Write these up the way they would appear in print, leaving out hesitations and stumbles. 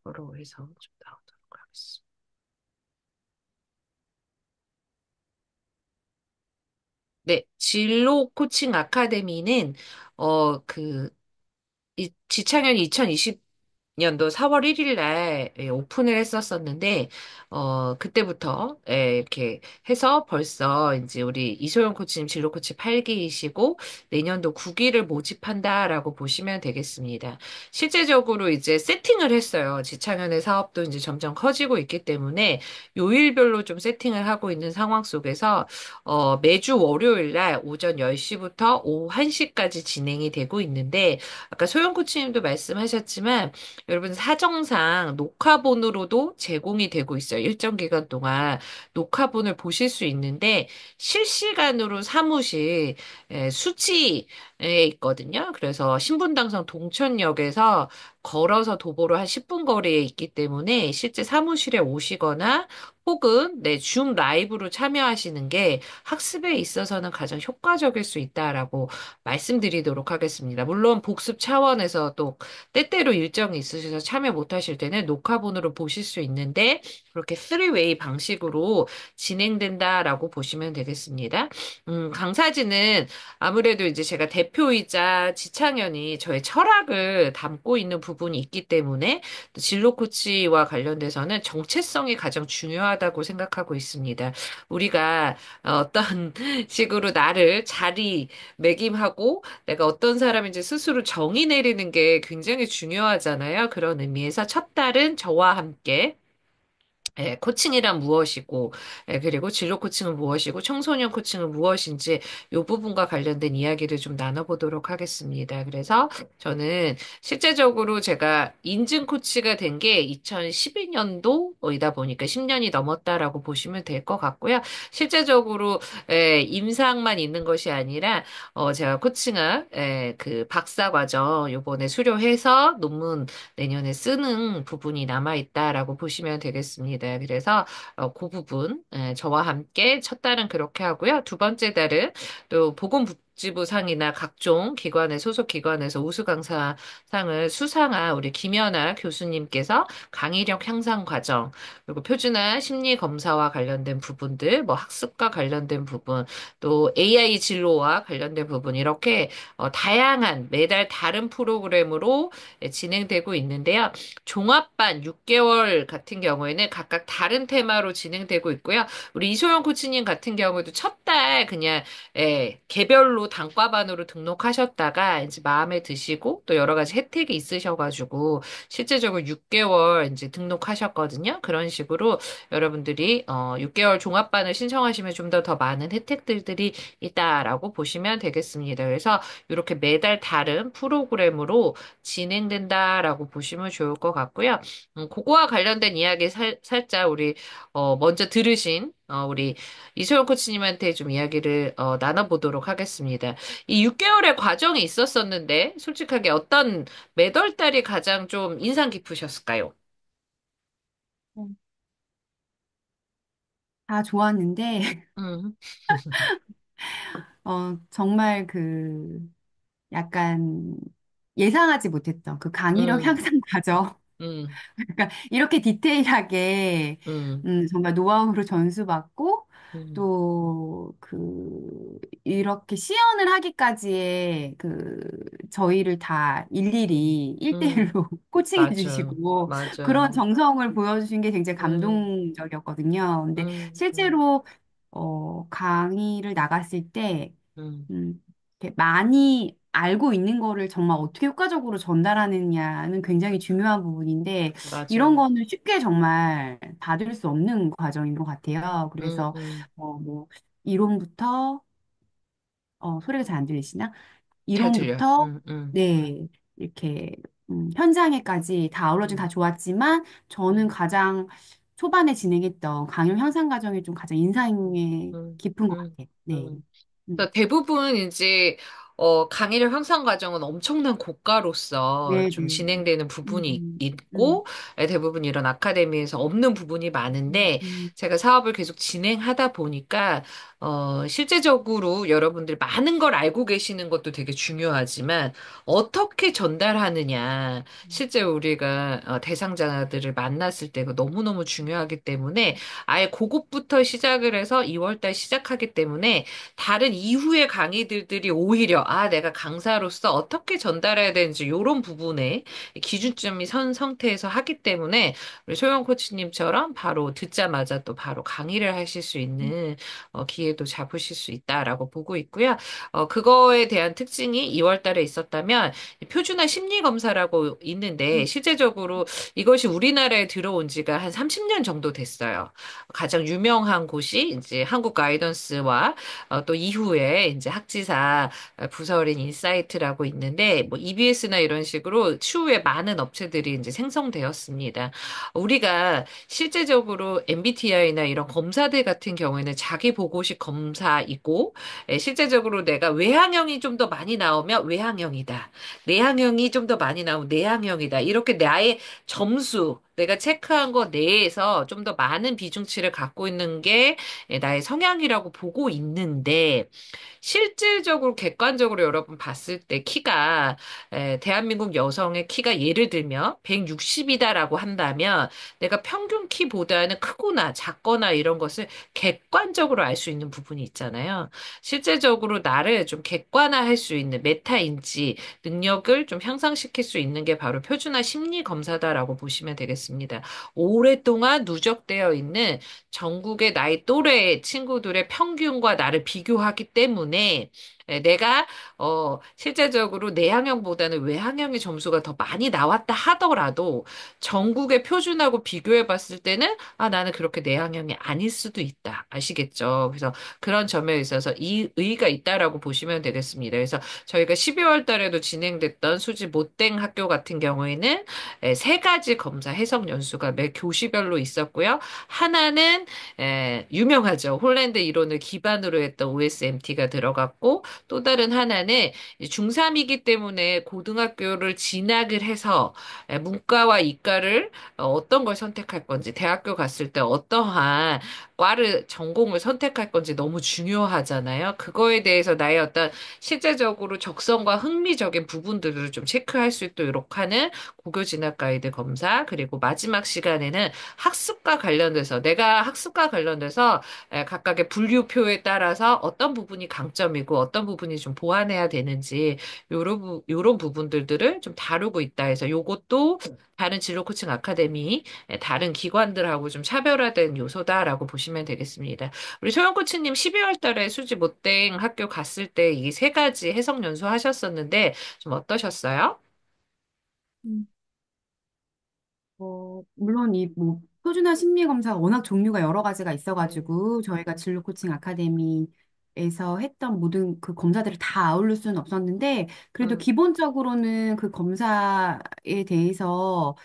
거로 해서 좀 나오도록 하겠습니다. 네, 진로 코칭 아카데미는 지창년이 2020년도 4월 1일 날 오픈을 했었었는데, 그때부터 이렇게 해서 벌써 이제 우리 이소영 코치님 진로 코치 8기이시고, 내년도 9기를 모집한다라고 보시면 되겠습니다. 실제적으로 이제 세팅을 했어요. 지창년의 사업도 이제 점점 커지고 있기 때문에 요일별로 좀 세팅을 하고 있는 상황 속에서, 매주 월요일 날 오전 10시부터 오후 1시까지 진행이 되고 있는데, 아까 소영 코치님도 말씀하셨지만 여러분 사정상 녹화본으로도 제공이 되고 있어요. 일정 기간 동안 녹화본을 보실 수 있는데 실시간으로 사무실 수지에 있거든요. 그래서 신분당선 동천역에서 걸어서 도보로 한 10분 거리에 있기 때문에 실제 사무실에 오시거나 혹은 줌 라이브로 참여하시는 게 학습에 있어서는 가장 효과적일 수 있다라고 말씀드리도록 하겠습니다. 물론 복습 차원에서 또 때때로 일정이 있으셔서 참여 못하실 때는 녹화본으로 보실 수 있는데 그렇게 3웨이 방식으로 진행된다라고 보시면 되겠습니다. 강사진은 아무래도 이제 제가 대표이자 지창현이 저의 철학을 담고 있는 부분이 있기 때문에 또 진로 코치와 관련돼서는 정체성이 가장 중요하다고 생각하고 있습니다. 우리가 어떤 식으로 나를 매김하고 내가 어떤 사람인지 스스로 정의 내리는 게 굉장히 중요하잖아요. 그런 의미에서 첫 달은 저와 함께 코칭이란 무엇이고, 그리고 진로 코칭은 무엇이고, 청소년 코칭은 무엇인지, 이 부분과 관련된 이야기를 좀 나눠보도록 하겠습니다. 그래서 저는 실제적으로 제가 인증 코치가 된 게 2012년도이다 보니까 10년이 넘었다라고 보시면 될 것 같고요. 실제적으로, 임상만 있는 것이 아니라, 제가 코칭한, 그 박사 과정 요번에 수료해서 논문 내년에 쓰는 부분이 남아있다라고 보시면 되겠습니다. 그래서 그 부분 저와 함께 첫 달은 그렇게 하고요. 두 번째 달은 또 보건복지부 상이나 각종 기관의 소속 기관에서 우수 강사 상을 수상한 우리 김연아 교수님께서 강의력 향상 과정 그리고 표준화 심리 검사와 관련된 부분들, 뭐 학습과 관련된 부분, 또 AI 진로와 관련된 부분 이렇게 다양한 매달 다른 프로그램으로 진행되고 있는데요. 종합반 6개월 같은 경우에는 각각 다른 테마로 진행되고 있고요. 우리 이소영 코치님 같은 경우에도 첫 달 그냥 개별로 단과반으로 등록하셨다가 이제 마음에 드시고 또 여러 가지 혜택이 있으셔가지고 실제적으로 6개월 이제 등록하셨거든요. 그런 식으로 여러분들이 6개월 종합반을 신청하시면 좀 더 많은 혜택들이 있다라고 보시면 되겠습니다. 그래서 이렇게 매달 다른 프로그램으로 진행된다라고 보시면 좋을 것 같고요. 그거와 관련된 이야기 살짝 우리 먼저 들으신 우리 이소영 코치님한테 좀 이야기를 나눠보도록 하겠습니다. 이 6개월의 과정이 있었었는데 솔직하게 어떤 매달 달이 가장 좀 인상 깊으셨을까요? 다 좋았는데, 음, 정말 약간 예상하지 못했던 그 강의력 음, 향상 과정. 음, 그러니까 이렇게 디테일하게 음, 정말 노하우로 전수받고 음, 또 이렇게 시연을 하기까지의 저희를 다 일일이 음, 1대1로 코칭해 맞아, 주시고 그런 맞아, 정성을 보여주신 게 굉장히 음, 감동적이었거든요. 근데 음, 음, 실제로 강의를 나갔을 때 음, 이렇게 많이 알고 있는 거를 정말 어떻게 효과적으로 전달하느냐는 굉장히 중요한 부분인데, 이런 맞아, 거는 쉽게 정말 받을 수 없는 과정인 것 같아요. 음, 그래서, 음, 뭐, 이론부터, 소리가 잘 안 들리시나? 잘 들려, 이론부터, 네, 이렇게, 현장에까지 다 아우러진 다 음, 좋았지만, 저는 음, 가장 초반에 진행했던 강연 향상 과정이 좀 가장 음, 인상에 음, 깊은 것 음, 같아요. 네. 음. 음, 그래서 대부분 이제 강의력 향상 과정은 엄청난 고가로서 좀 네네. 진행되는 부분이 음, 있고, 음, 대부분 이런 아카데미에서 없는 부분이 많은데, 음, 제가 사업을 계속 진행하다 보니까, 실제적으로 여러분들 많은 걸 알고 계시는 것도 되게 중요하지만, 어떻게 전달하느냐, 실제 우리가 대상자들을 만났을 때 너무너무 중요하기 때문에, 아예 그것부터 시작을 해서 2월달 시작하기 때문에, 다른 이후의 강의들이 오히려 내가 강사로서 어떻게 전달해야 되는지 이런 부분에 기준점이 선 상태에서 하기 때문에 우리 소영 코치님처럼 바로 듣자마자 또 바로 강의를 하실 수 있는 기회도 잡으실 수 있다라고 보고 있고요. 그거에 대한 특징이 2월 달에 있었다면 표준화 심리 검사라고 있는데 실제적으로 이것이 우리나라에 들어온 지가 한 30년 정도 됐어요. 가장 유명한 곳이 이제 한국 가이던스와 또 이후에 이제 학지사 부서린 인사이트라고 있는데 뭐 EBS나 이런 식으로 추후에 많은 업체들이 이제 생성되었습니다. 우리가 실제적으로 MBTI나 이런 검사들 같은 경우에는 자기 보고식 검사이고 실제적으로 내가 외향형이 좀 더 많이 나오면 외향형이다. 내향형이 좀 더 많이 나오면 내향형이다. 이렇게 나의 점수 내가 체크한 거 내에서 좀 더 많은 비중치를 갖고 있는 게 나의 성향이라고 보고 있는데, 실질적으로 객관적으로 여러분 봤을 때 키가 대한민국 여성의 키가 예를 들면 160이다라고 한다면 내가 평균 키보다는 크거나 작거나 이런 것을 객관적으로 알 수 있는 부분이 있잖아요. 실제적으로 나를 좀 객관화할 수 있는 메타인지 능력을 좀 향상시킬 수 있는 게 바로 표준화 심리 검사다라고 보시면 되겠습니다. 오랫동안 누적되어 있는 전국의 나이 또래 친구들의 평균과 나를 비교하기 때문에 내가 실제적으로 내향형보다는 외향형의 점수가 더 많이 나왔다 하더라도 전국의 표준하고 비교해 봤을 때는 나는 그렇게 내향형이 아닐 수도 있다. 아시겠죠? 그래서 그런 점에 있어서 이 의의가 있다라고 보시면 되겠습니다. 그래서 저희가 12월 달에도 진행됐던 수지 못된 학교 같은 경우에는 세 가지 검사 해석 연수가 매 교시별로 있었고요. 하나는 유명하죠. 홀란드 이론을 기반으로 했던 OSMT가 들어갔고 또 다른 하나는 중3이기 때문에 고등학교를 진학을 해서 문과와 이과를 어떤 걸 선택할 건지 대학교 갔을 때 어떠한 과를 전공을 선택할 건지 너무 중요하잖아요. 그거에 대해서 나의 어떤 실제적으로 적성과 흥미적인 부분들을 좀 체크할 수 있도록 하는 고교 진학 가이드 검사 그리고 마지막 시간에는 학습과 관련돼서 내가 학습과 관련돼서 각각의 분류표에 따라서 어떤 부분이 강점이고 어떤 부분이 좀 보완해야 되는지 요런 부분들을 좀 다루고 있다 해서 요것도 다른 진로 코칭 아카데미 다른 기관들하고 좀 차별화된 요소다라고 보시면 되겠습니다. 우리 소영 코치님 12월 달에 수지 못된 학교 갔을 때 이 세 가지 해석 연수 하셨었는데 좀 어떠셨어요? 음. 물론 이 뭐 표준화 심리 검사가 워낙 종류가 여러 가지가 음, 있어가지고 저희가 진로 코칭 아카데미에서 했던 모든 그 검사들을 다 아울릴 수는 없었는데 그래도 음, 기본적으로는 그 검사에 대해서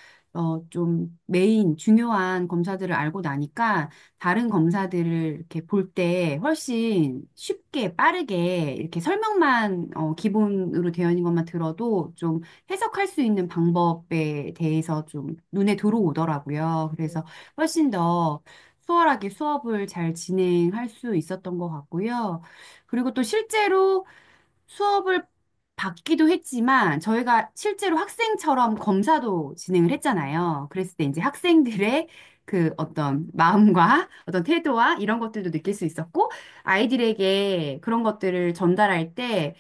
좀 메인 중요한 검사들을 알고 나니까 다른 검사들을 이렇게 볼 때 훨씬 쉽게 빠르게 이렇게 설명만 기본으로 되어 있는 것만 들어도 좀 해석할 수 있는 방법에 대해서 좀 눈에 들어오더라고요. 그래서 훨씬 더 수월하게 수업을 잘 진행할 수 있었던 것 같고요. 그리고 또 실제로 수업을 받기도 했지만 저희가 실제로 학생처럼 검사도 진행을 했잖아요. 그랬을 때 이제 학생들의 그 어떤 마음과 어떤 태도와 이런 것들도 느낄 수 있었고 아이들에게 그런 것들을 전달할 때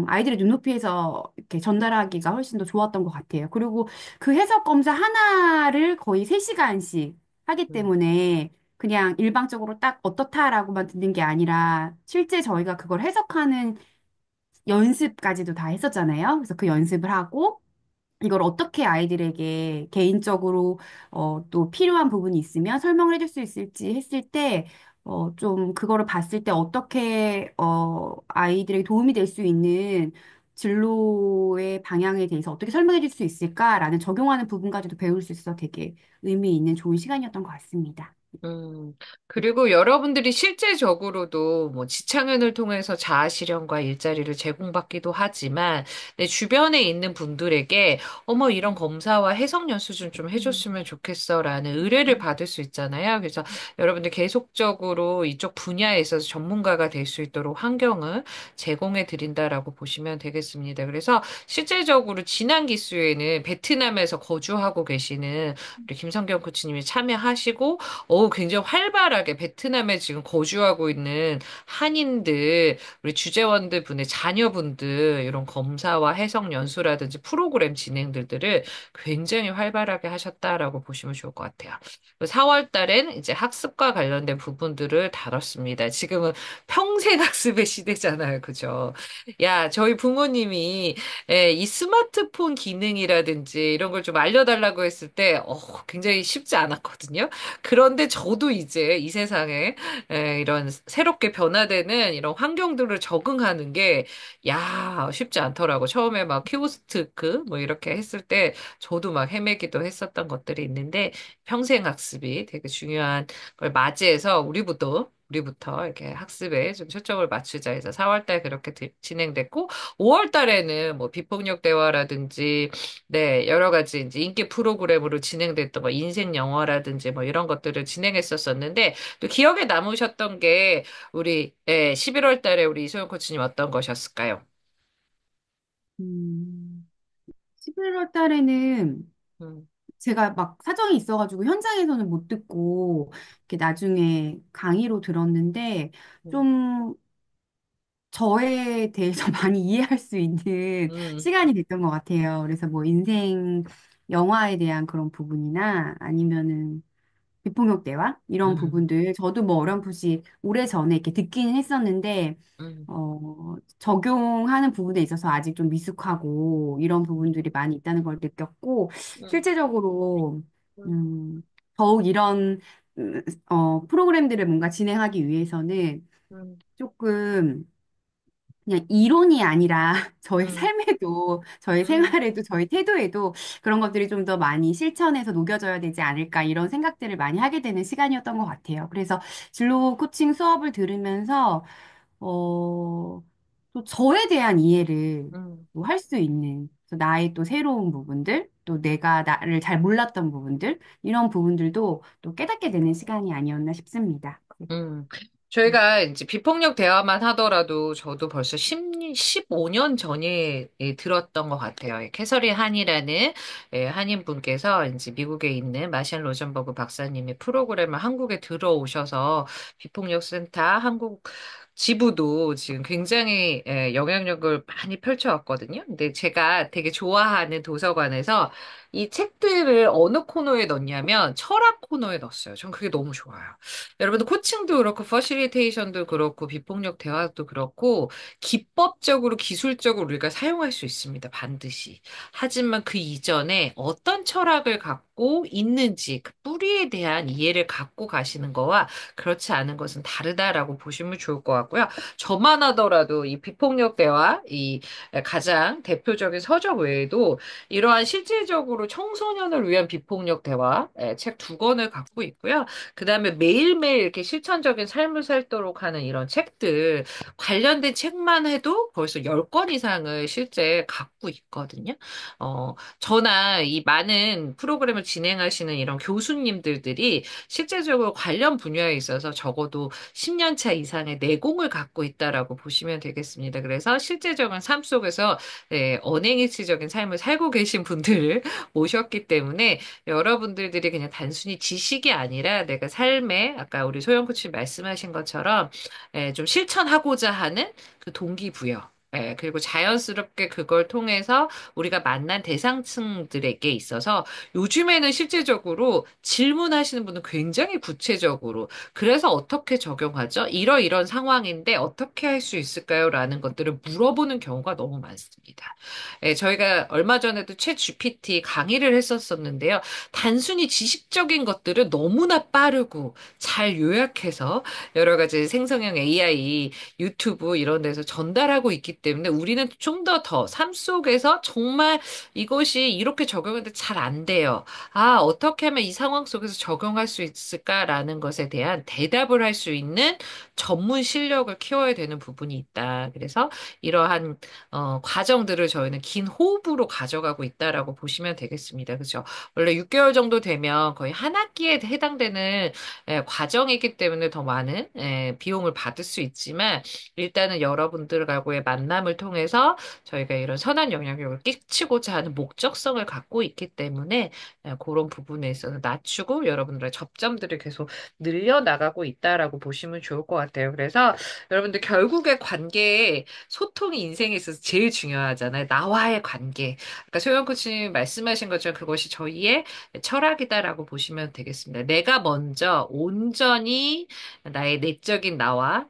아이들의 눈높이에서 이렇게 전달하기가 훨씬 더 좋았던 것 같아요. 그리고 그 해석 검사 하나를 거의 3시간씩 하기 음, 때문에 그냥 일방적으로 딱 어떻다라고만 듣는 게 아니라 실제 저희가 그걸 해석하는 연습까지도 다 했었잖아요. 그래서 그 연습을 하고 이걸 어떻게 아이들에게 개인적으로 또 필요한 부분이 있으면 설명을 해줄 수 있을지 했을 때 좀 그거를 봤을 때 어떻게 아이들에게 도움이 될 수 있는 진로의 방향에 대해서 어떻게 설명해 줄 수 있을까라는 적용하는 부분까지도 배울 수 있어서 되게 의미 있는 좋은 시간이었던 것 같습니다. 음, 그리고 여러분들이 실제적으로도 뭐 지창연을 통해서 자아실현과 일자리를 제공받기도 하지만 내 주변에 있는 분들에게 어머 이런 검사와 해석 연수 좀 해줬으면 좋겠어라는 의뢰를 받을 수 있잖아요. 그래서 여러분들 계속적으로 이쪽 분야에 있어서 전문가가 될 수 있도록 환경을 제공해 드린다라고 보시면 되겠습니다. 그래서 실제적으로 지난 기수에는 베트남에서 거주하고 계시는 우리 김성경 코치님이 참여하시고 굉장히 활발하게 베트남에 지금 거주하고 있는 한인들, 우리 주재원들 분의 자녀분들, 이런 검사와 해석 연수라든지 프로그램 진행들을 굉장히 활발하게 하셨다라고 보시면 좋을 것 같아요. 4월 달엔 이제 학습과 관련된 부분들을 다뤘습니다. 지금은 평생 학습의 시대잖아요. 그죠? 야, 저희 부모님이 이 스마트폰 기능이라든지 이런 걸 좀 알려달라고 했을 때, 굉장히 쉽지 않았거든요. 그런데 저도 이제 이 세상에 이런 새롭게 변화되는 이런 환경들을 적응하는 게, 야, 쉽지 않더라고. 처음에 막 키오스트크 뭐 이렇게 했을 때 저도 막 헤매기도 했었던 것들이 있는데 평생 학습이 되게 중요한 걸 맞이해서 우리부터 이렇게 학습에 좀 초점을 맞추자 해서 4월 달 그렇게 진행됐고 5월 달에는 뭐 비폭력 대화라든지 네, 여러 가지 이제 인기 프로그램으로 진행됐던 거, 인생 영화라든지 뭐 이런 것들을 진행했었었는데, 또 기억에 남으셨던 게 우리 11월 달에 우리 이소영 코치님 어떤 것이었을까요? 음, 11월 달에는 음, 제가 막 사정이 있어가지고 현장에서는 못 듣고 이렇게 나중에 강의로 들었는데 음, 좀 저에 대해서 많이 이해할 수 있는 음, 시간이 됐던 것 같아요. 그래서 뭐 인생 영화에 대한 그런 부분이나 아니면은 비폭력 대화 이런 음, 부분들 저도 뭐 어렴풋이 오래전에 이렇게 듣기는 했었는데 음, 적용하는 부분에 있어서 아직 좀 미숙하고 이런 부분들이 많이 있다는 걸 느꼈고 음, 실제적으로 음, 음, 더욱 이런 프로그램들을 뭔가 진행하기 위해서는 음, 조금 그냥 이론이 아니라 저의 음, 삶에도, 저의 음, 생활에도, 저의 태도에도 그런 것들이 좀 더 많이 실천해서 녹여져야 되지 않을까 이런 생각들을 많이 하게 되는 시간이었던 것 같아요. 그래서 진로 코칭 수업을 들으면서, 또 저에 대한 이해를 음. 할 수 있는, 그래서 나의 또 새로운 부분들, 또 내가 나를 잘 몰랐던 부분들, 이런 부분들도 또 깨닫게 되는 시간이 아니었나 싶습니다. 음. 저희가 이제 비폭력 대화만 하더라도 저도 벌써 15년 전에 들었던 것 같아요. 캐서린 한이라는 한인 분께서 이제 미국에 있는 마샬 로전버그 박사님의 프로그램을 한국에 들어오셔서 비폭력 센터 한국 지부도 지금 굉장히 영향력을 많이 펼쳐왔거든요. 근데 제가 되게 좋아하는 도서관에서 이 책들을 어느 코너에 넣냐면 철학 코너에 넣었어요. 전 그게 너무 좋아요. 여러분들 코칭도 그렇고 퍼실리테이션도 그렇고 비폭력 대화도 그렇고 기법적으로 기술적으로 우리가 사용할 수 있습니다. 반드시. 하지만 그 이전에 어떤 철학을 갖고 있는지 그 뿌리에 대한 이해를 갖고 가시는 거와 그렇지 않은 것은 다르다라고 보시면 좋을 것 같고요. 저만 하더라도 이 비폭력 대화 이 가장 대표적인 서적 외에도 이러한 실질적으로 청소년을 위한 비폭력 대화 책 두 권을 갖고 있고요. 그다음에 매일매일 이렇게 실천적인 삶을 살도록 하는 이런 책들 관련된 책만 해도 벌써 10권 이상을 실제 갖고 있거든요. 저나 이 많은 프로그램을 진행하시는 이런 교수님들이 실제적으로 관련 분야에 있어서 적어도 10년 차 이상의 내공을 갖고 있다라고 보시면 되겠습니다. 그래서 실제적인 삶 속에서 언행일치적인 삶을 살고 계신 분들을 모셨기 때문에 여러분들이 그냥 단순히 지식이 아니라 내가 삶에 아까 우리 소영 코치 말씀하신 것처럼 좀 실천하고자 하는 그 동기부여. 그리고 자연스럽게 그걸 통해서 우리가 만난 대상층들에게 있어서 요즘에는 실제적으로 질문하시는 분은 굉장히 구체적으로 그래서 어떻게 적용하죠? 이런 상황인데 어떻게 할 수 있을까요? 라는 것들을 물어보는 경우가 너무 많습니다. 저희가 얼마 전에도 챗 GPT 강의를 했었었는데요. 단순히 지식적인 것들을 너무나 빠르고 잘 요약해서 여러 가지 생성형 AI, 유튜브 이런 데서 전달하고 있기 때문에 우리는 좀 더 삶 속에서 정말 이것이 이렇게 적용하는데 잘 안 돼요. 아, 어떻게 하면 이 상황 속에서 적용할 수 있을까라는 것에 대한 대답을 할 수 있는 전문 실력을 키워야 되는 부분이 있다. 그래서 이러한 과정들을 저희는 긴 호흡으로 가져가고 있다라고 보시면 되겠습니다. 그렇죠? 원래 6개월 정도 되면 거의 한 학기에 해당되는 과정이기 때문에 더 많은 비용을 받을 수 있지만 일단은 여러분들과의 만남을 통해서 저희가 이런 선한 영향력을 끼치고자 하는 목적성을 갖고 있기 때문에 그런 부분에 있어서 낮추고 여러분들의 접점들을 계속 늘려나가고 있다라고 보시면 좋을 것 같아요. 그래서 여러분들 결국에 관계에 소통이 인생에 있어서 제일 중요하잖아요. 나와의 관계. 아까 소영 코치님 말씀하신 것처럼 그것이 저희의 철학이다라고 보시면 되겠습니다. 내가 먼저 온전히 나의 내적인 나와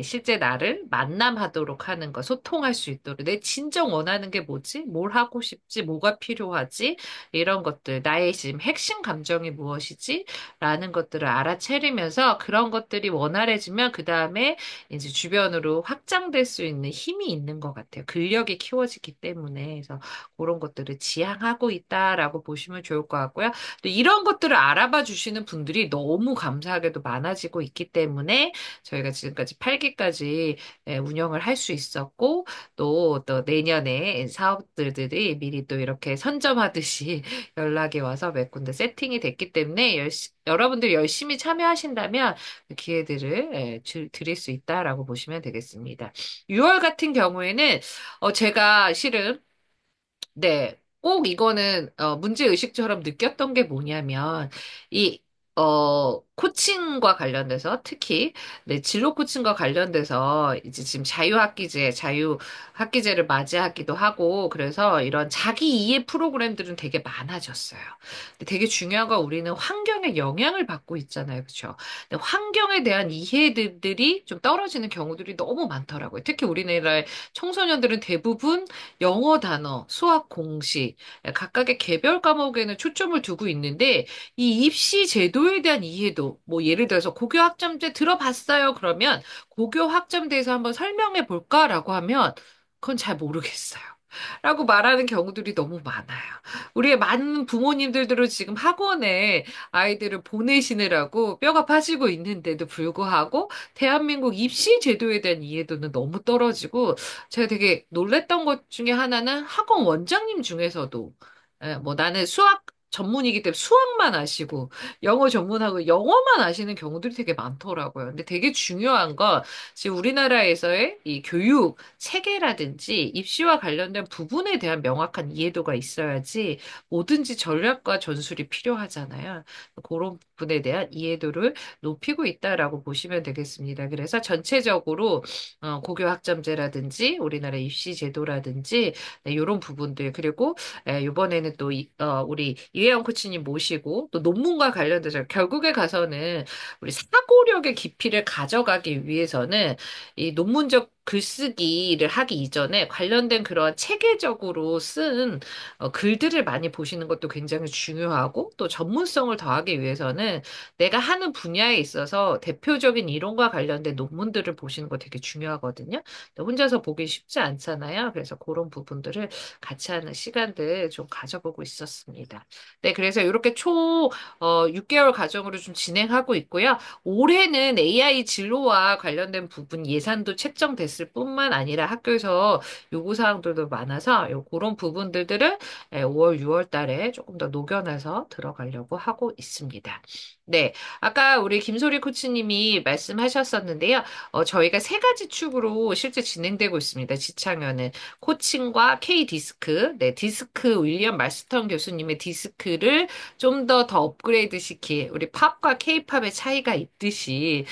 실제 나를 만남하도록 하는 것, 소통할 수 있도록 내 진정 원하는 게 뭐지? 뭘 하고 싶지? 뭐가 필요하지? 이런 것들, 나의 지금 핵심 감정이 무엇이지? 라는 것들을 알아차리면서 그런 것들이 원활해지면 그 다음에 이제 주변으로 확장될 수 있는 힘이 있는 것 같아요. 근력이 키워지기 때문에. 그래서 그런 것들을 지향하고 있다라고 보시면 좋을 것 같고요. 또 이런 것들을 알아봐 주시는 분들이 너무 감사하게도 많아지고 있기 때문에 저희가 지금까지 8기까지 운영을 할 수 있었고 또 내년에 사업들이 미리 또 이렇게 선점하듯이 연락이 와서 몇 군데 세팅이 됐기 때문에 여러분들이 열심히 참여하신다면 그 기회들을 드릴 수 있다라고 보시면 되겠습니다. 6월 같은 경우에는 제가 실은 네, 꼭 이거는 문제의식처럼 느꼈던 게 뭐냐면 이 코칭과 관련돼서 특히 네, 진로 코칭과 관련돼서 이제 지금 자유학기제를 맞이하기도 하고 그래서 이런 자기 이해 프로그램들은 되게 많아졌어요. 근데 되게 중요한 건 우리는 환경에 영향을 받고 있잖아요. 그렇죠? 근데 환경에 대한 이해들이 좀 떨어지는 경우들이 너무 많더라고요. 특히 우리나라의 청소년들은 대부분 영어 단어, 수학 공식, 각각의 개별 과목에는 초점을 두고 있는데 이 입시 제도에 대한 이해도 뭐 예를 들어서 고교 학점제 들어봤어요. 그러면 고교 학점제에서 한번 설명해 볼까라고 하면 그건 잘 모르겠어요. 라고 말하는 경우들이 너무 많아요. 우리의 많은 부모님들도 지금 학원에 아이들을 보내시느라고 뼈가 빠지고 있는데도 불구하고 대한민국 입시 제도에 대한 이해도는 너무 떨어지고 제가 되게 놀랬던 것 중에 하나는 학원 원장님 중에서도 뭐 나는 수학 전문이기 때문에 수학만 아시고 영어 전문하고 영어만 아시는 경우들이 되게 많더라고요. 근데 되게 중요한 건 지금 우리나라에서의 이 교육 체계라든지 입시와 관련된 부분에 대한 명확한 이해도가 있어야지 뭐든지 전략과 전술이 필요하잖아요. 그런 부분에 대한 이해도를 높이고 있다라고 보시면 되겠습니다. 그래서 전체적으로 고교 학점제라든지 우리나라 입시 제도라든지 네, 이런 부분들 그리고 이번에는 또 우리 이혜영 코치님 모시고 또 논문과 관련돼서 결국에 가서는 우리 사고력의 깊이를 가져가기 위해서는 이 논문적 글쓰기를 하기 이전에 관련된 그런 체계적으로 쓴 글들을 많이 보시는 것도 굉장히 중요하고 또 전문성을 더하기 위해서는 내가 하는 분야에 있어서 대표적인 이론과 관련된 논문들을 보시는 거 되게 중요하거든요. 근데 혼자서 보기 쉽지 않잖아요. 그래서 그런 부분들을 같이 하는 시간들 좀 가져보고 있었습니다. 네, 그래서 이렇게 6개월 과정으로 좀 진행하고 있고요. 올해는 AI 진로와 관련된 부분 예산도 책정됐을 뿐만 아니라 학교에서 요구사항들도 많아서 그런 부분들을 5월, 6월 달에 조금 더 녹여내서 들어가려고 하고 있습니다. 네. 아까 우리 김소리 코치님이 말씀하셨었는데요. 저희가 세 가지 축으로 실제 진행되고 있습니다. 지창현은 코칭과 K 디스크, 네, 디스크 윌리엄 말스턴 교수님의 디스크를 좀 더 업그레이드 시키 우리 팝과 K-팝의 차이가 있듯이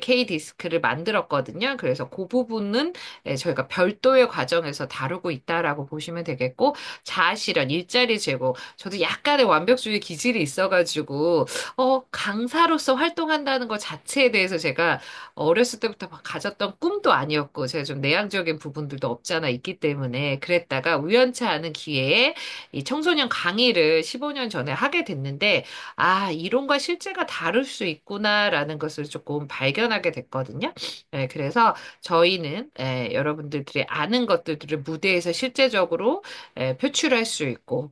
K 디스크를 만들었거든요. 그래서 그 부분은 저희가 별도의 과정에서 다루고 있다라고 보시면 되겠고 자아실현, 일자리 제고 저도 약간의 완벽주의 기질이 있어가지고 강사로서 활동한다는 것 자체에 대해서 제가 어렸을 때부터 막 가졌던 꿈도 아니었고, 제가 좀 내향적인 부분들도 없지 않아 있기 때문에 그랬다가 우연치 않은 기회에 이 청소년 강의를 15년 전에 하게 됐는데, 아, 이론과 실제가 다를 수 있구나라는 것을 조금 발견하게 됐거든요. 네, 그래서 저희는 있는 여러분들이 아는 것들을 무대에서 실제적으로 표출할 수 있고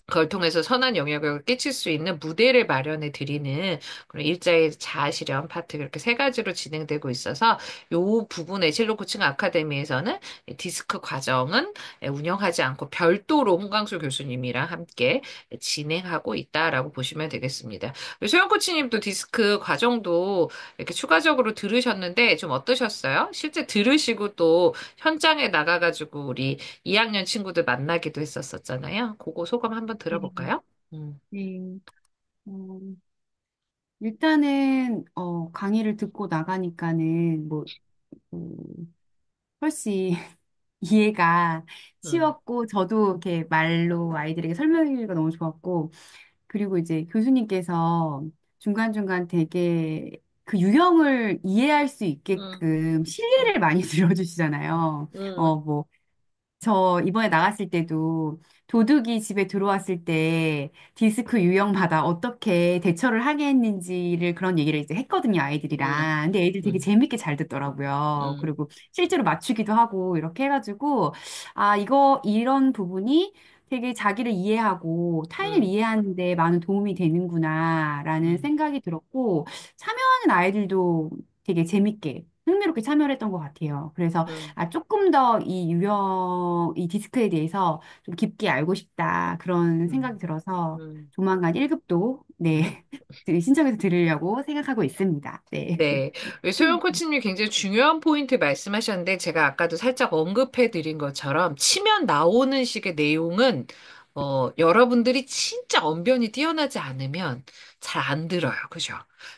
그걸 통해서 선한 영향력을 끼칠 수 있는 무대를 마련해 드리는 그런 일자의 자아실현 파트 이렇게 세 가지로 진행되고 있어서 요 부분에 첼로 코칭 아카데미에서는 이 디스크 과정은 운영하지 않고 별도로 홍강수 교수님이랑 함께 진행하고 있다라고 보시면 되겠습니다. 소영 코치님도 디스크 과정도 이렇게 추가적으로 들으셨는데 좀 어떠셨어요? 실제 들으시고 또 현장에 나가가지고 우리 2학년 친구들 만나기도 했었었잖아요. 그거 소감 한번 네. 들어볼까요? 음, 네. 어, 일단은 강의를 듣고 나가니까는 뭐 훨씬 이해가 음, 쉬웠고 저도 이렇게 말로 아이들에게 설명하기가 너무 좋았고 그리고 이제 교수님께서 중간중간 되게 그 유형을 이해할 수 음, 있게끔 음, 실리를 많이 들어주시잖아요. 음, 뭐 저 이번에 나갔을 때도 도둑이 집에 들어왔을 때 디스크 유형마다 어떻게 대처를 하겠는지를 그런 얘기를 이제 했거든요, 음, 아이들이랑. 근데 애들 되게 음, 재밌게 잘 듣더라고요. 음, 그리고 실제로 맞추기도 하고 이렇게 해가지고 아, 이런 부분이 되게 자기를 이해하고 타인을 음, 이해하는 데 많은 도움이 되는구나라는 음, 생각이 들었고 참여하는 아이들도 되게 재밌게 흥미롭게 참여를 했던 것 같아요. 그래서 음, 아, 조금 더 이 디스크에 대해서 좀 깊게 알고 싶다. 그런 생각이 음, 들어서 음, 조만간 1급도, 음. 네, 신청해서 들으려고 생각하고 있습니다. 네. 네. 우리 소영 코치님이 굉장히 중요한 포인트 말씀하셨는데, 제가 아까도 살짝 언급해 드린 것처럼, 치면 나오는 식의 내용은, 여러분들이 진짜 언변이 뛰어나지 않으면 잘 안 들어요. 그죠?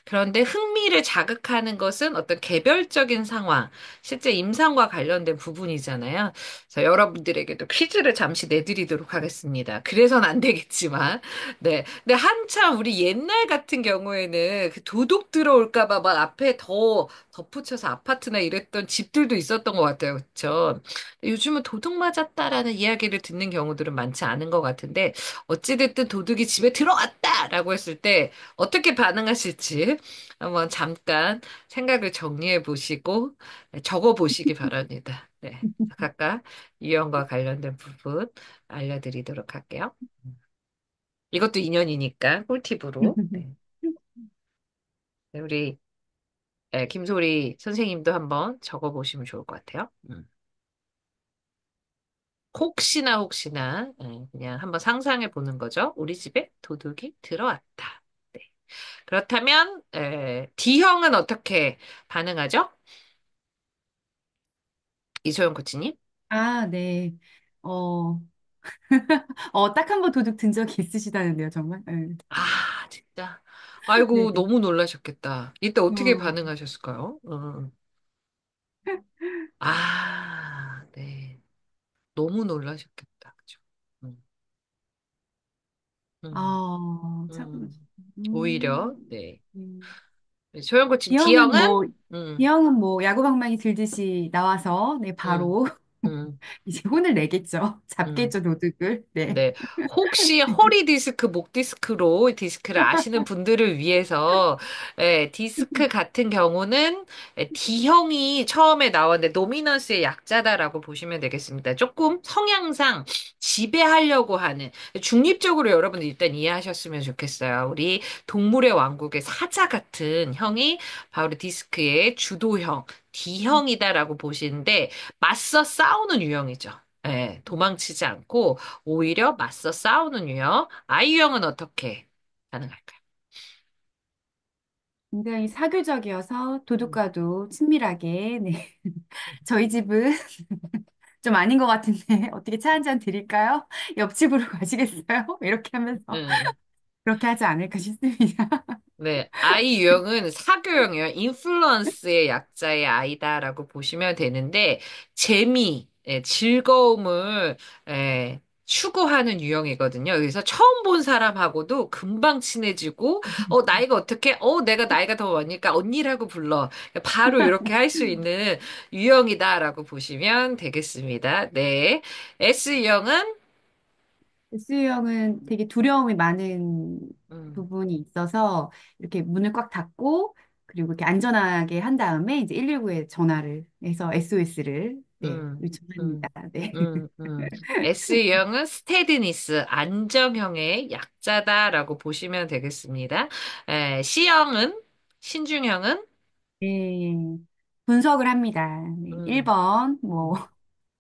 그런데 흥미를 자극하는 것은 어떤 개별적인 상황, 실제 임상과 관련된 부분이잖아요. 그래서 여러분들에게도 퀴즈를 잠시 내드리도록 하겠습니다. 그래선 안 되겠지만. 네. 근데 한참 우리 옛날 같은 경우에는 그 도둑 들어올까 봐 막 앞에 더 덧붙여서 아파트나 이랬던 집들도 있었던 것 같아요. 그쵸? 요즘은 도둑 맞았다라는 이야기를 듣는 경우들은 많지 않은 것 같은데 어찌됐든 도둑이 집에 들어왔다라고 했을 때 어떻게 반응하실지 한번 잠깐 생각을 정리해 보시고 적어 보시기 바랍니다. 네. 각각 유형과 관련된 부분 알려드리도록 할게요. 이것도 인연이니까 꿀팁으로. 네. 네, 우리 김소리 선생님도 한번 적어보시면 좋을 것 같아요. 혹시나 그냥 한번 상상해 보는 거죠. 우리 집에 도둑이 들어왔다. 네. 그렇다면 D형은 어떻게 반응하죠? 이소영 코치님? 아, 네. 어, 딱 한 번 도둑 든 적이 있으시다는데요, 정말. 네. 아, 진짜. 아이고, 네. 너무 놀라셨겠다. 이때 어떻게 어, 반응하셨을까요? 아, 네. 너무 놀라셨겠다. 그죠? 음, 음, 참, 음. 오히려, 음, 네. 음. 소영 코치님, D형은 D형은? 뭐, 음, D형은 뭐, 야구방망이 들듯이 나와서, 네, 음, 바로, 음, 이제 혼을 내겠죠. 음. 잡겠죠, 도둑을. 네. 네. 혹시 허리 디스크, 목 디스크로 디스크를 아시는 분들을 위해서, 디스크 같은 경우는 D형이 처음에 나왔는데 노미넌스의 약자다라고 보시면 되겠습니다. 조금 성향상 지배하려고 하는, 중립적으로 여러분 일단 이해하셨으면 좋겠어요. 우리 동물의 왕국의 사자 같은 형이 바로 디스크의 주도형, D형이다라고 보시는데, 맞서 싸우는 유형이죠. 도망치지 않고 오히려 맞서 싸우는 유형. 아이 유형은 어떻게 가능할까요? 굉장히 사교적이어서 음, 도둑과도 친밀하게, 네. 저희 집은 좀 아닌 것 같은데, 어떻게 차 한 잔 드릴까요? 옆집으로 가시겠어요? 이렇게 하면서, 음. 그렇게 하지 않을까 싶습니다. 네, 아이 유형은 사교형이에요. 인플루언스의 약자의 아이다라고 보시면 되는데, 즐거움을, 추구하는 유형이거든요. 그래서 처음 본 사람하고도 금방 친해지고, 나이가 어떻게, 내가 나이가 더 많으니까 언니라고 불러. 바로 이렇게 할 수 있는 유형이다라고 보시면 되겠습니다. 네. S 유형은, S형은 되게 두려움이 많은 음, 부분이 있어서, 이렇게 문을 꽉 닫고, 그리고 이렇게 안전하게 한 다음에 이제 119에 전화를 해서 SOS를 네, 음, 요청합니다. 음, 네. S형은 스테디니스, 안정형의 약자다라고 보시면 되겠습니다. C형은, 신중형은, 네. 분석을 합니다. 네. 음, 1번, 뭐, 음,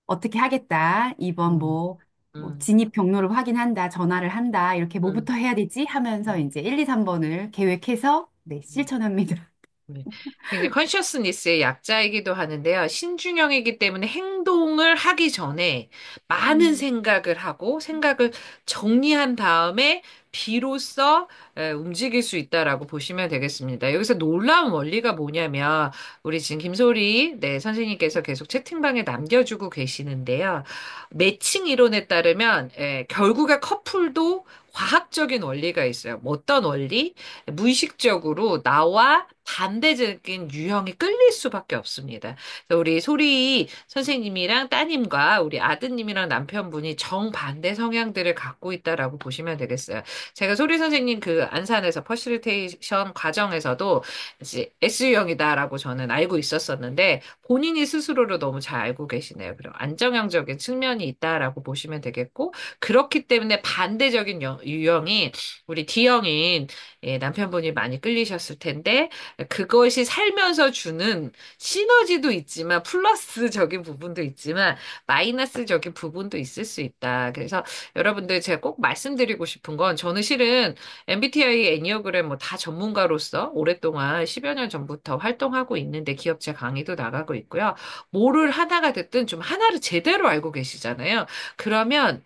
어떻게 하겠다. 2번, 음, 뭐 음, 진입 경로를 확인한다. 전화를 한다. 이렇게 음, 뭐부터 해야 되지? 하면서 음, 이제 1, 2, 3번을 계획해서, 네, 음. 실천합니다. 네. 굉장히 컨셔스니스의 약자이기도 하는데요. 신중형이기 때문에 행동을 하기 전에 많은 음, 생각을 하고 생각을 정리한 다음에 비로소 움직일 수 있다라고 보시면 되겠습니다. 여기서 놀라운 원리가 뭐냐면 우리 지금 김소리 네, 선생님께서 계속 채팅방에 남겨주고 계시는데요. 매칭 이론에 따르면 결국에 커플도 과학적인 원리가 있어요. 뭐 어떤 원리? 무의식적으로 나와 반대적인 유형이 끌릴 수밖에 없습니다. 그래서 우리 소리 선생님이랑 따님과 우리 아드님이랑 남편분이 정반대 성향들을 갖고 있다라고 보시면 되겠어요. 제가 소리 선생님 그 안산에서 퍼실리테이션 과정에서도 이제 S유형이다라고 저는 알고 있었었는데 본인이 스스로를 너무 잘 알고 계시네요. 그리고 안정형적인 측면이 있다라고 보시면 되겠고 그렇기 때문에 반대적인 유형이 우리 D형인 남편분이 많이 끌리셨을 텐데 그것이 살면서 주는 시너지도 있지만 플러스적인 부분도 있지만 마이너스적인 부분도 있을 수 있다. 그래서 여러분들 제가 꼭 말씀드리고 싶은 건 저는 실은 MBTI 애니어그램 뭐 다 전문가로서 오랫동안 10여 년 전부터 활동하고 있는데 기업체 강의도 나가고 있고요. 뭐를 하나가 됐든 좀 하나를 제대로 알고 계시잖아요. 그러면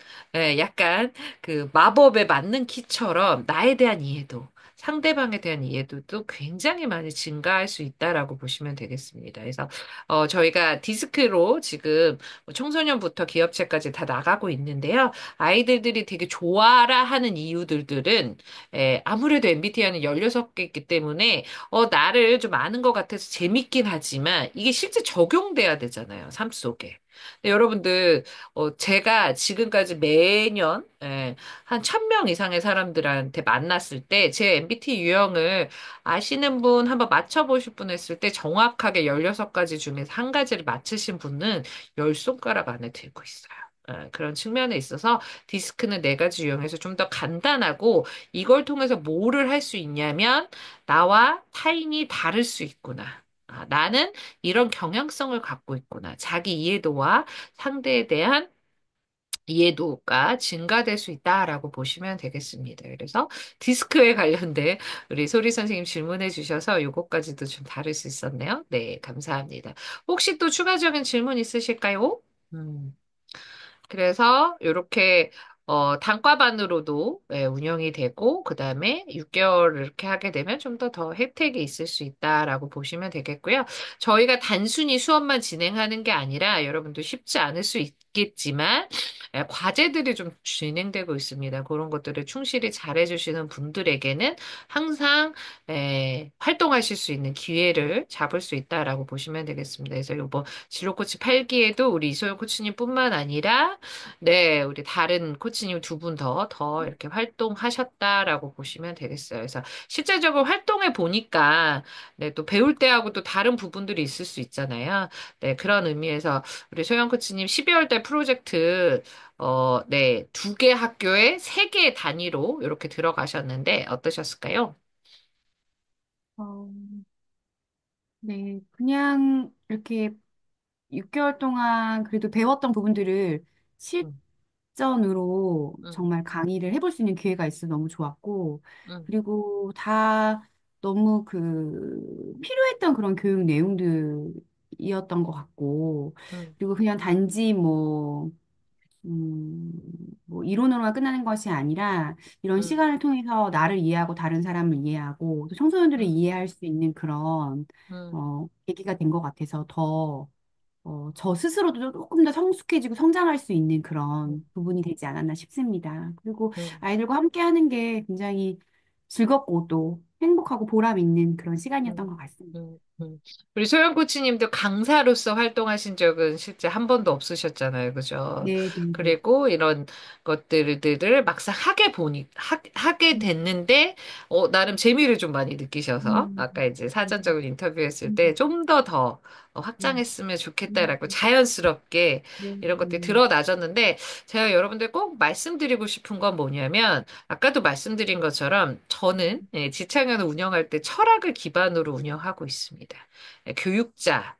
약간 그 마법에 맞는 키처럼 나에 대한 이해도 상대방에 대한 이해도도 굉장히 많이 증가할 수 있다라고 보시면 되겠습니다. 그래서 저희가 디스크로 지금 뭐 청소년부터 기업체까지 다 나가고 있는데요. 아이들이 되게 좋아라 하는 이유들은 아무래도 MBTI는 16개이기 때문에 나를 좀 아는 것 같아서 재밌긴 하지만 이게 실제 적용돼야 되잖아요. 삶 속에. 근데 여러분들 제가 지금까지 매년 한 1,000명 이상의 사람들한테 만났을 때 제 MBTI 유형을 아시는 분 한번 맞춰보실 분 했을 때 정확하게 16가지 중에서 한 가지를 맞추신 분은 10손가락 안에 들고 있어요. 그런 측면에 있어서 디스크는 4가지 유형에서 좀 더 간단하고 이걸 통해서 뭐를 할 수 있냐면 나와 타인이 다를 수 있구나. 나는 이런 경향성을 갖고 있구나. 자기 이해도와 상대에 대한 이해도가 증가될 수 있다라고 보시면 되겠습니다. 그래서 디스크에 관련된 우리 소리 선생님 질문해 주셔서 요것까지도 좀 다룰 수 있었네요. 네, 감사합니다. 혹시 또 추가적인 질문 있으실까요? 음. 그래서 이렇게 단과반으로도 운영이 되고 그다음에 6개월 이렇게 하게 되면 좀 더 혜택이 있을 수 있다라고 보시면 되겠고요. 저희가 단순히 수업만 진행하는 게 아니라 여러분도 쉽지 않을 수 있겠지만 과제들이 좀 진행되고 있습니다. 그런 것들을 충실히 잘해주시는 분들에게는 항상 활동하실 수 있는 기회를 잡을 수 있다라고 보시면 되겠습니다. 그래서 이번 진로코치 8기에도 우리 이소영 코치님뿐만 아니라 네, 우리 다른 코치님 2분 더 이렇게 활동하셨다라고 보시면 되겠어요. 그래서 실제적으로 활동해 보니까, 네, 또 배울 때하고 또 다른 부분들이 있을 수 있잖아요. 네, 그런 의미에서 우리 소영 코치님 12월 달 프로젝트, 네, 2개 학교에 3개 단위로 이렇게 들어가셨는데 어떠셨을까요? 어, 네, 그냥 이렇게 6개월 동안 그래도 배웠던 부분들을 음, 실전으로 음, 정말 강의를 해볼 수 있는 기회가 있어서 너무 좋았고, 음, 그리고 다 너무 그 필요했던 그런 교육 내용들이었던 것 같고, 음, 그리고 그냥 단지 음, 뭐 이론으로만 끝나는 것이 아니라 이런 음, 시간을 통해서 나를 이해하고 다른 사람을 이해하고 또 청소년들을 음, 이해할 수 있는 그런 음, 계기가 된 것 같아서 더 저 스스로도 조금 더 성숙해지고 성장할 수 있는 음, 그런 부분이 되지 않았나 싶습니다. 그리고 음, 아이들과 함께 하는 게 굉장히 즐겁고 또 행복하고 보람 있는 그런 시간이었던 음, 것 같습니다. 음. 우리 소영 코치님도 강사로서 활동하신 적은 실제 한 번도 없으셨잖아요. 그죠? 네, 네, 네. 그리고 이런 것들을 막상 하게 음, 됐는데, 나름 재미를 좀 많이 느끼셔서, 음, 아까 이제 음, 사전적으로 인터뷰했을 때 음, 좀 더 음, 확장했으면 음, 좋겠다라고 자연스럽게 네, 이런 것들이 드러나졌는데, 제가 여러분들 꼭 말씀드리고 싶은 건 뭐냐면, 아까도 말씀드린 것처럼 저는 지창현을 운영할 때 철학을 기반으로 운영하고 있습니다. 교육자,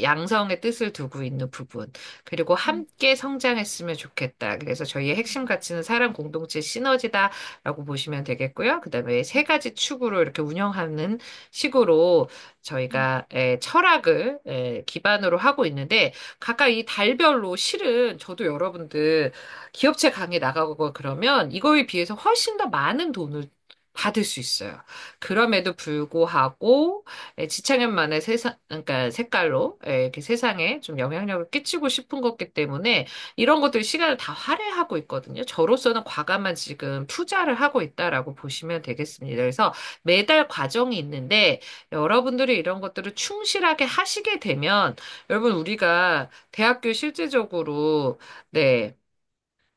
양성의 뜻을 두고 있는 부분, 그리고 음, 함께 성장했으면 좋겠다. 그래서 저희의 핵심 가치는 사람 공동체 시너지다라고 보시면 되겠고요. 그다음에 세 가지 축으로 이렇게 운영하는 식으로 저희가 철학을 기반으로 하고 있는데 각각 이 달별로 실은 저도 여러분들 기업체 강의 나가고 그러면 이거에 비해서 훨씬 더 많은 돈을 받을 수 있어요. 그럼에도 불구하고 지창현만의 세상, 그러니까 색깔로 이렇게 세상에 좀 영향력을 끼치고 싶은 거기 때문에 이런 것들 시간을 다 할애하고 있거든요. 저로서는 과감한 지금 투자를 하고 있다라고 보시면 되겠습니다. 그래서 매달 과정이 있는데 여러분들이 이런 것들을 충실하게 하시게 되면 여러분 우리가 대학교 실제적으로 네.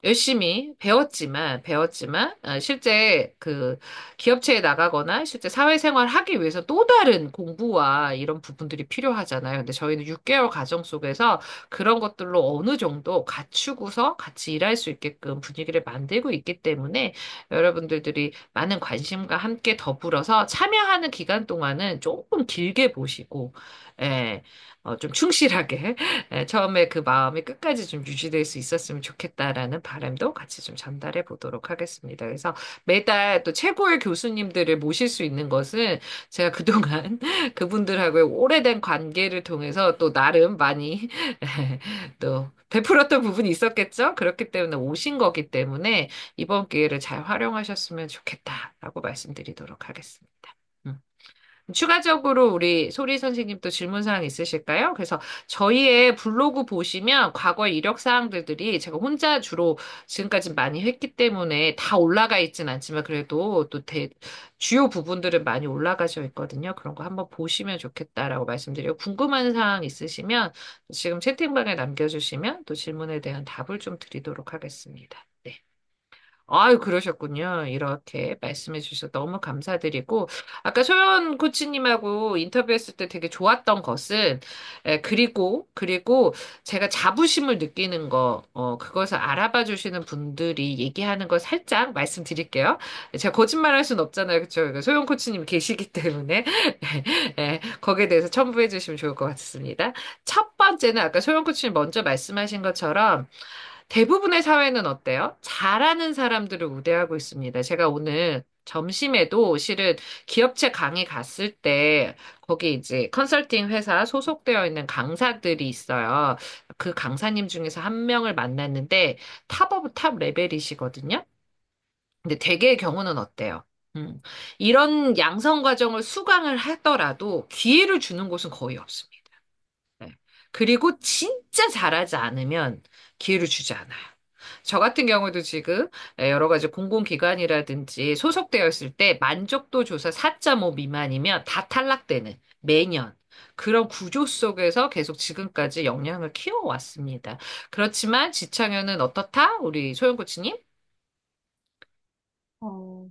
열심히 배웠지만, 실제 그 기업체에 나가거나 실제 사회생활 하기 위해서 또 다른 공부와 이런 부분들이 필요하잖아요. 근데 저희는 6개월 과정 속에서 그런 것들로 어느 정도 갖추고서 같이 일할 수 있게끔 분위기를 만들고 있기 때문에 여러분들이 많은 관심과 함께 더불어서 참여하는 기간 동안은 조금 길게 보시고, 예, 좀 충실하게 처음에 그 마음이 끝까지 좀 유지될 수 있었으면 좋겠다라는 바람도 같이 좀 전달해 보도록 하겠습니다. 그래서 매달 또 최고의 교수님들을 모실 수 있는 것은 제가 그동안 그분들하고의 오래된 관계를 통해서 또 나름 많이 또 베풀었던 부분이 있었겠죠? 그렇기 때문에 오신 거기 때문에 이번 기회를 잘 활용하셨으면 좋겠다라고 말씀드리도록 하겠습니다. 음. 추가적으로 우리 소리 선생님 또 질문사항 있으실까요? 그래서 저희의 블로그 보시면 과거 이력 사항들이 제가 혼자 주로 지금까지 많이 했기 때문에 다 올라가 있진 않지만 그래도 또 주요 부분들은 많이 올라가져 있거든요. 그런 거 한번 보시면 좋겠다라고 말씀드리고 궁금한 사항 있으시면 지금 채팅방에 남겨주시면 또 질문에 대한 답을 좀 드리도록 하겠습니다. 네. 아유, 그러셨군요. 이렇게 말씀해 주셔서 너무 감사드리고, 아까 소연 코치님하고 인터뷰했을 때 되게 좋았던 것은, 그리고 제가 자부심을 느끼는 거, 그것을 알아봐 주시는 분들이 얘기하는 거 살짝 말씀드릴게요. 제가 거짓말 할 수는 없잖아요. 그쵸? 소연 코치님 계시기 때문에, 거기에 대해서 첨부해 주시면 좋을 것 같습니다. 첫 번째는 아까 소연 코치님 먼저 말씀하신 것처럼, 대부분의 사회는 어때요? 잘하는 사람들을 우대하고 있습니다. 제가 오늘 점심에도 실은 기업체 강의 갔을 때 거기 이제 컨설팅 회사 소속되어 있는 강사들이 있어요. 그 강사님 중에서 한 명을 만났는데 탑 오브 탑 레벨이시거든요. 근데 대개의 경우는 어때요? 음, 이런 양성 과정을 수강을 하더라도 기회를 주는 곳은 거의 없습니다. 네. 그리고 진짜 잘하지 않으면 기회를 주지 않아요. 저 같은 경우도 지금 여러 가지 공공기관이라든지 소속되어 있을 때 만족도 조사 4.5 미만이면 다 탈락되는 매년 그런 구조 속에서 계속 지금까지 역량을 키워왔습니다. 그렇지만 지창현은 어떻다? 우리 소영 코치님? 어,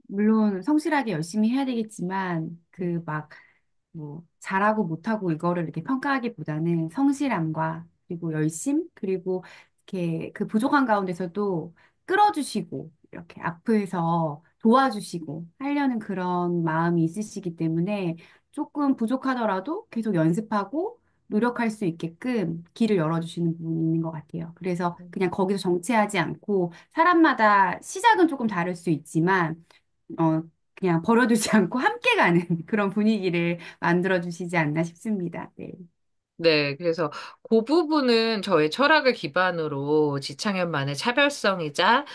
물론 성실하게 열심히 해야 되겠지만, 잘하고 못하고 이거를 이렇게 평가하기보다는 성실함과, 그리고 열심, 그리고 이렇게 그 부족한 가운데서도 끌어주시고, 이렇게 앞에서 도와주시고 하려는 그런 마음이 있으시기 때문에 조금 부족하더라도 계속 연습하고 노력할 수 있게끔 길을 열어주시는 부분이 있는 것 같아요. 그래서 그냥 거기서 정체하지 않고 사람마다 시작은 조금 다를 수 있지만, 어, 그냥 버려두지 않고 함께 가는 그런 분위기를 만들어주시지 않나 싶습니다. 네. 네, 그래서 그 부분은 저의 철학을 기반으로 지창현만의 차별성이자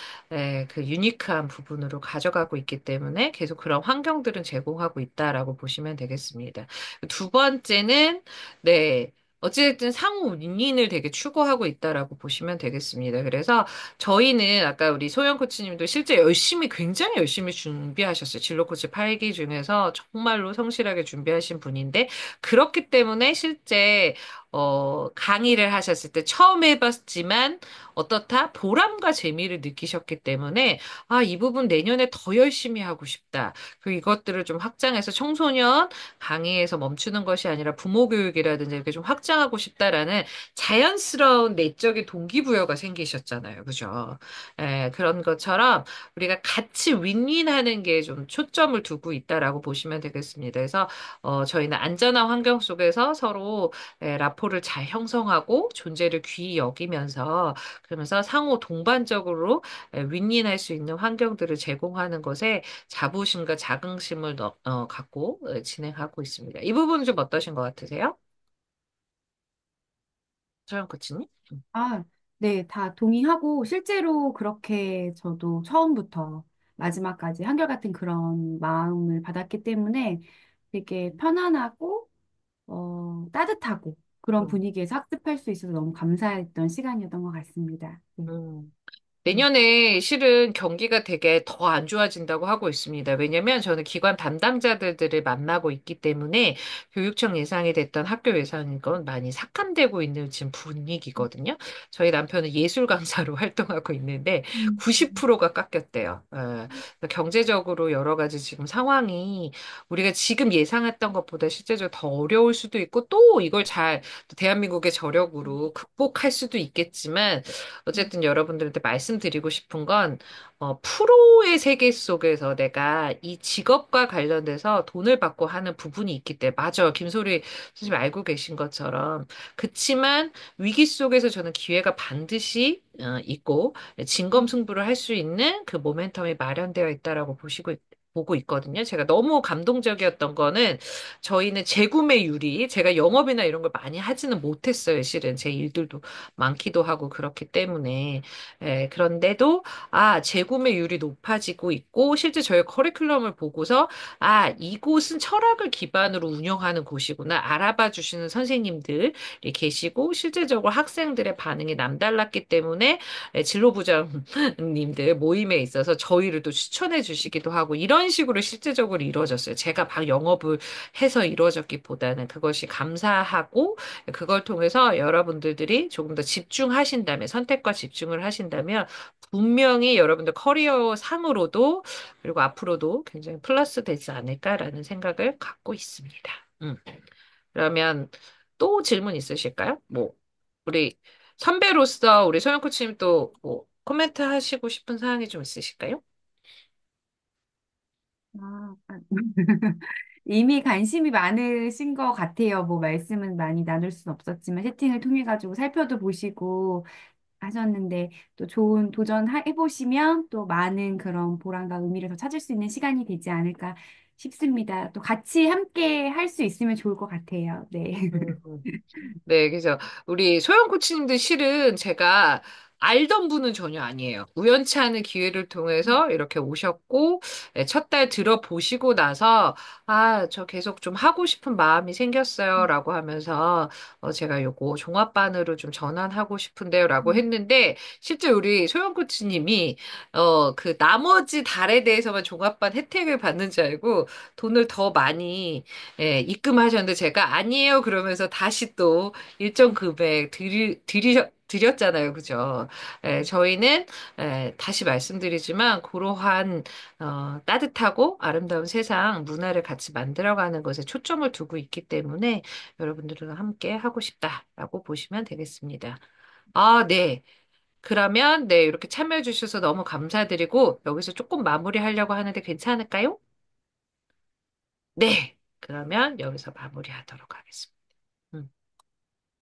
그 유니크한 부분으로 가져가고 있기 때문에 계속 그런 환경들은 제공하고 있다라고 보시면 되겠습니다. 두 번째는 네, 어찌됐든 상호 윈윈을 되게 추구하고 있다라고 보시면 되겠습니다. 그래서 저희는 아까 우리 소영 코치님도 실제 열심히, 굉장히 열심히 준비하셨어요. 진로 코치 8기 중에서 정말로 성실하게 준비하신 분인데, 그렇기 때문에 실제, 강의를 하셨을 때 처음 해봤지만, 어떻다? 보람과 재미를 느끼셨기 때문에, 아, 이 부분 내년에 더 열심히 하고 싶다. 그 이것들을 좀 확장해서 청소년 강의에서 멈추는 것이 아니라 부모 교육이라든지 이렇게 좀 확장하고 싶다라는 자연스러운 내적인 동기부여가 생기셨잖아요. 그죠? 그런 것처럼 우리가 같이 윈윈하는 게 좀 초점을 두고 있다라고 보시면 되겠습니다. 그래서 저희는 안전한 환경 속에서 서로 라포를 잘 형성하고 존재를 귀히 여기면서 그러면서 상호 동반적으로 윈윈할 수 있는 환경들을 제공하는 것에 자부심과 자긍심을 갖고 진행하고 있습니다. 이 부분은 좀 어떠신 것 같으세요? 소영 코치님? 아, 네, 다 동의하고 실제로 그렇게 저도 처음부터 마지막까지 한결같은 그런 마음을 받았기 때문에 되게 편안하고 따뜻하고 그런 음, 분위기에서 학습할 수 있어서 너무 감사했던 시간이었던 것 같습니다. 네. 음. 음, 내년에 실은 경기가 되게 더 안 좋아진다고 하고 있습니다. 왜냐면 저는 기관 담당자들을 만나고 있기 때문에 교육청 예상이 됐던 학교 예산인 건 많이 삭감되고 있는 지금 분위기거든요. 저희 남편은 예술 강사로 활동하고 있는데 음, 90%가 깎였대요. 경제적으로 여러 가지 지금 상황이 우리가 지금 예상했던 것보다 실제적으로 더 어려울 수도 있고 또 이걸 잘 대한민국의 저력으로 극복할 수도 있겠지만 어쨌든 여러분들한테 말씀드리고 싶은 건, 프로의 세계 속에서 내가 이 직업과 관련돼서 돈을 받고 하는 부분이 있기 때문에, 맞아요. 김소리 선생님 알고 계신 것처럼. 그치만 위기 속에서 저는 기회가 반드시 있고, 진검승부를 할 수 있는 그 모멘텀이 마련되어 있다라고 보고 있거든요. 제가 너무 감동적이었던 거는 저희는 재구매율이 제가 영업이나 이런 걸 많이 하지는 못했어요. 실은 제 일들도 많기도 하고 그렇기 때문에 그런데도 재구매율이 높아지고 있고 실제 저희 커리큘럼을 보고서 이곳은 철학을 기반으로 운영하는 곳이구나 알아봐 주시는 선생님들이 계시고 실제적으로 학생들의 반응이 남달랐기 때문에 진로부장님들 모임에 있어서 저희를 또 추천해 주시기도 하고 이런 식으로 실제적으로 이루어졌어요. 제가 막 영업을 해서 이루어졌기보다는 그것이 감사하고 그걸 통해서 여러분들이 조금 더 집중하신다면, 선택과 집중을 하신다면, 분명히 여러분들 커리어 상으로도, 그리고 앞으로도 굉장히 플러스 되지 않을까라는 생각을 갖고 있습니다. 음. 그러면 또 질문 있으실까요? 뭐, 우리 선배로서 우리 소영 코치님 또 뭐, 코멘트 하시고 싶은 사항이 좀 있으실까요? 아. 이미 관심이 많으신 것 같아요. 뭐 말씀은 많이 나눌 수는 없었지만 채팅을 통해 가지고 살펴도 보시고 하셨는데 또 좋은 도전해보시면 또 많은 그런 보람과 의미를 더 찾을 수 있는 시간이 되지 않을까 싶습니다. 또 같이 함께 할 수 있으면 좋을 것 같아요. 네. 음. 네, 그래서 우리 소영 코치님도 실은 제가 알던 분은 전혀 아니에요. 우연치 않은 기회를 통해서 이렇게 오셨고, 첫 달 들어보시고 나서, 저 계속 좀 하고 싶은 마음이 생겼어요. 라고 하면서, 제가 요거 종합반으로 좀 전환하고 싶은데요. 라고 했는데, 실제 우리 소영 코치님이, 그 나머지 달에 대해서만 종합반 혜택을 받는 줄 알고, 돈을 더 많이 입금하셨는데 제가 아니에요 그러면서 다시 또 일정 금액 드렸잖아요. 그죠? 저희는 다시 말씀드리지만 그러한 따뜻하고 아름다운 세상 문화를 같이 만들어가는 것에 초점을 두고 있기 때문에 여러분들과 함께 하고 싶다라고 보시면 되겠습니다. 네. 그러면 네, 이렇게 참여해 주셔서 너무 감사드리고 여기서 조금 마무리하려고 하는데 괜찮을까요? 네. 그러면 여기서 마무리하도록 하겠습니다.